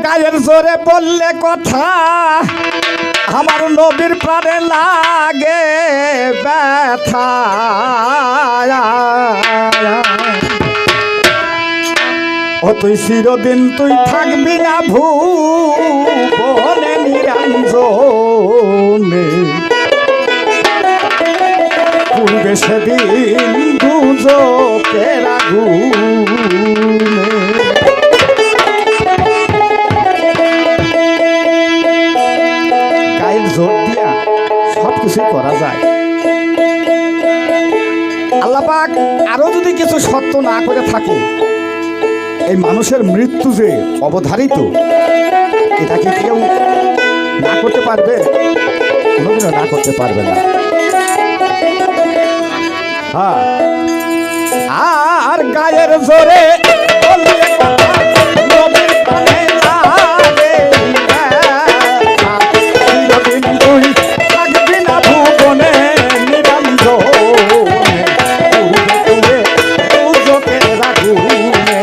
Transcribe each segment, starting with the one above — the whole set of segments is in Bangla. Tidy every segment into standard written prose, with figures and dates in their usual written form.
গায়ের জোরে বললে কথা আমার নবীর প্রাণে লাগে ব্যথা। ও তুই চিরদিন তুই থাকবি না ভুবনে নিরঞ্জনে, পূর্বে সেদিন দুজকের আগুনে। গায়ের জোর দিয়া সব কিছুই করা যায়। আল্লাহ পাক আরো যদি কিছু সত্য না করে থাকে, এই মানুষের মৃত্যু যে অবধারিত, এটা কি কেউ না করতে পারবে? কোনোদিনও না করতে পারবে না। হ্যাঁ, আর গায়ের জোরে বললে কথা নবীর প্রাণে লাগে ব্যথা। চিরদিন তুই থাকবি না ভুবনে নিরঞ্জনে, পূর্বে তুলে দুজকের আগুনে,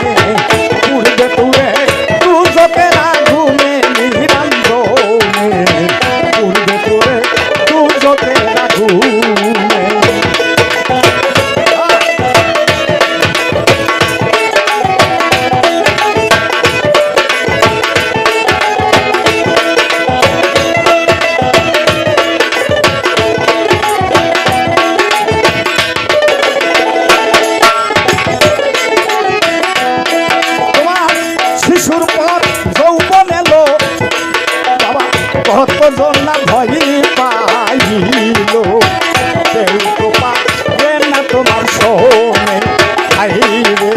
পূর্বে তুলে দুজকের আগুনে নিরঞ্জনে, পূর্বে তুলে দুজকের আগুনে। কতজন না ভয় পাইল, কেউ তো পারে না তোমার শোনে আইরে,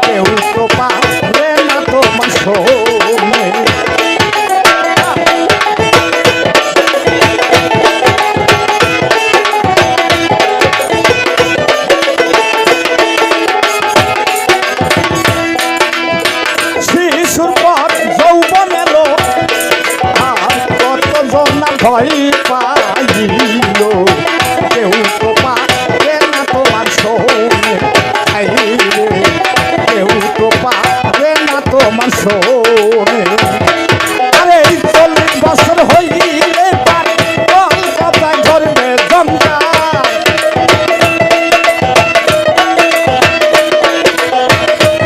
কেউ তো পারে না তোমার শোনে। শিশুর পর যৌবন এলো, ভয় পাইল, কেউ তো পারে না তোমার শোনে আইরে, কেউ তো পারে না তোমার শোনে। আরে 40 বছর হইলে পারে কলকাতায় ধরবে জঞ্জাল,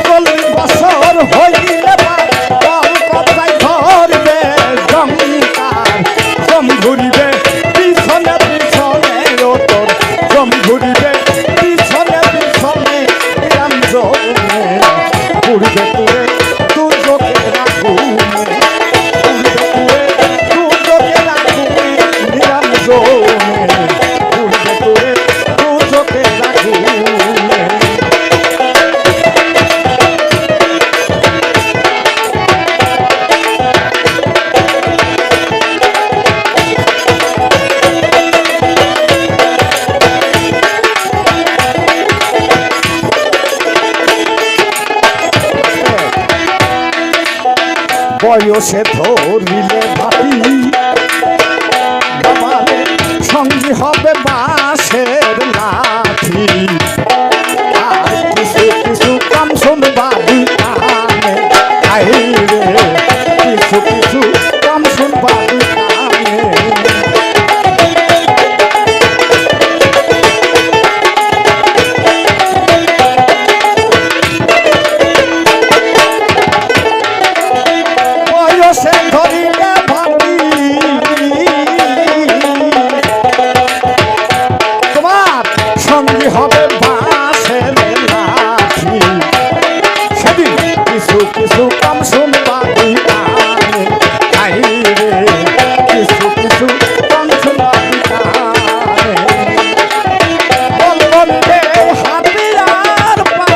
40 বছর হইলে পারে কলকাতায় ধরবে জঞ্জাল। ঘুরিবে পিছনে পিছনে তোর জম ঘুরিবে পিছনে পিছনে নিরঞ্জনে, পূর্বে তুলে দুজকের আগুনে, পূর্বে তুলে দুজকের আগুনে নিরঞ্জনে, পূর্বে তুলে দুজকের আগুনে। বয়সে ধরিলে ভাবি বাবারে সঙ্গী হবে বাঁশের লাঠি, আর কিছু কিছু কাম শুনবাবি কানে আইরে, কিছু কিছু কাম শুনবাবি কানে। বয়সে ধরিলে ভাবি তোমার সঙ্গী হবে বাঁশের লাঠি, সেদিন কিছু কিছু কাম শুনবাবি কানে আইরে, কিছু কিছু কাম শুনবাবি কানে। বলবন রে হাতিয়ার পাই,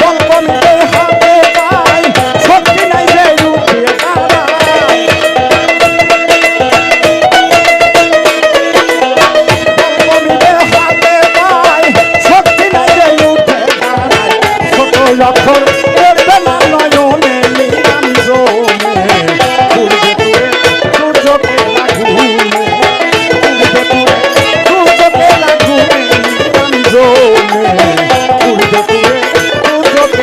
বলবন রে হাতে পাই, শক্তি নাই যে রূপে দাঁড়াই, বলবন রে হাতে পাই, শক্তি নাই যে রূপে দাঁড়াই। ছোট অক্ষর করবে না নয়নে নিরঞ্জনে, পূর্বে তুলে দুজকের আগুনে, পূর্বে তুলে দুজকের আগুনে নিরঞ্জনে, পূর্বে তুলে দুজকের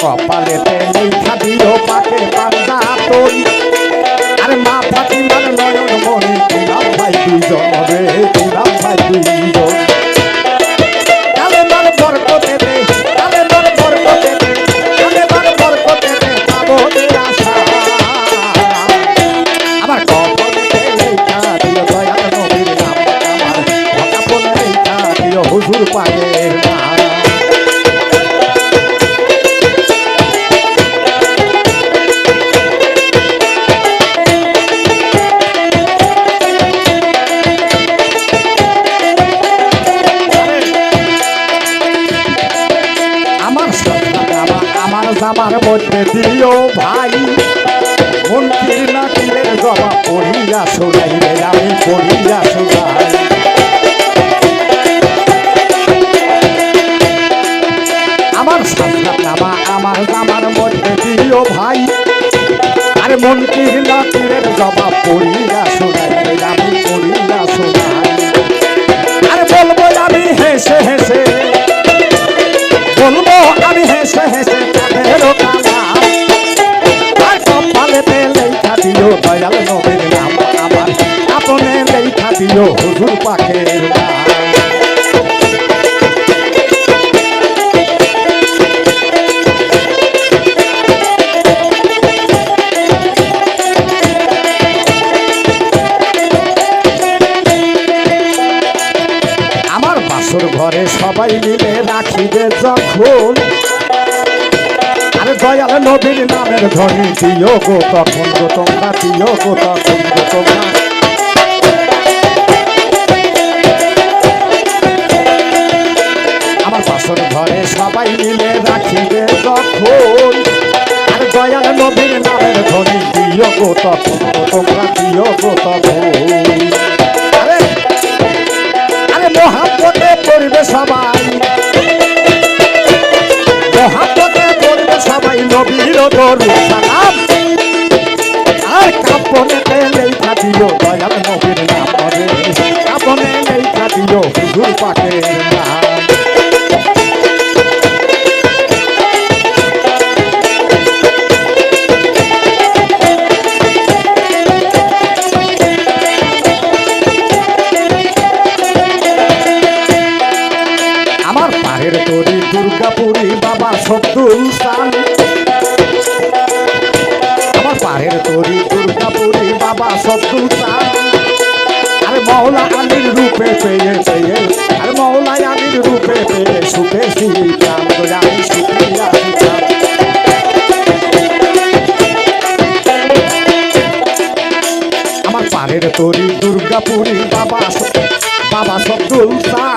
কপালেতে লেখা দিও পাকে পান্ডা তোর আরে মা ফাতিমার নয়ন মনি দিলাম ভাই দুইজন রে দিলাম ভাই দুইজন কালে মার বরকতে দে কালে মার বরকতে দে কালে মার বরকতে দে পাবো আশা আমার কপালেতে লেখা দিও দয়াল নবীর নাম আমার কপালে লেখা দিও হুজুর পাকের নাম আমার মধ্যে দিও ভাই মন্ত্রীর নাকিলের জবাব পড়িয়া শোনাই রে আমি পড়িয়া শোনাই আমার নামা আমার জামার মধ্যে দিও ভাই আর মন্ত্রীর নাকিলের জবাব পড়িয়া শোনাই রে আমি পড়িয়া শোনাই আর বলবো আমি হেসে হেসে বলবো আমি হেসে হেসে দয়াল নবীর নাম আমার আপনে লেখা দিও হুজুর পাকের নাম আমার বাসর ঘরে সবাই মিলে রাখিবে যখন আরে দয়াল নবীর নামের ধ্বনি দিও গো তখন গো তোমরা দিও গো তখন গো তোমরা আমার বাসর ঘরে সবাই মিলে রাখিবে যখন আরে দয়াল নবীর নামের ধ্বনি দিও গো তখন গো তোমরা দিও গো তখন আরে আরে মোহাম্মতে পড়বে সবাই মোহাম্মতে পড়বে সবাই নবীর দরুদ সালাম আর কাপনেতে লেখা দিও দয়াল নবীর নাম রে কাপনে লেখা দিও হুজুর পাকের নাম আমার পাহের তরি দুর্গাপুরী বাবা সব্দুল সান আমার পাহের তরি দুর্গাপুরী বাবা সব্দুল সান আরে মৌলা আলীর রূপে পেয়ে পেয়ে আরে মৌলা আলীর রূপে পেয়ে সুখে শিখাম আমি শিখিয়া শিখাম আমার পাহের তরি দুর্গাপুরী বাবা সব্দুল সান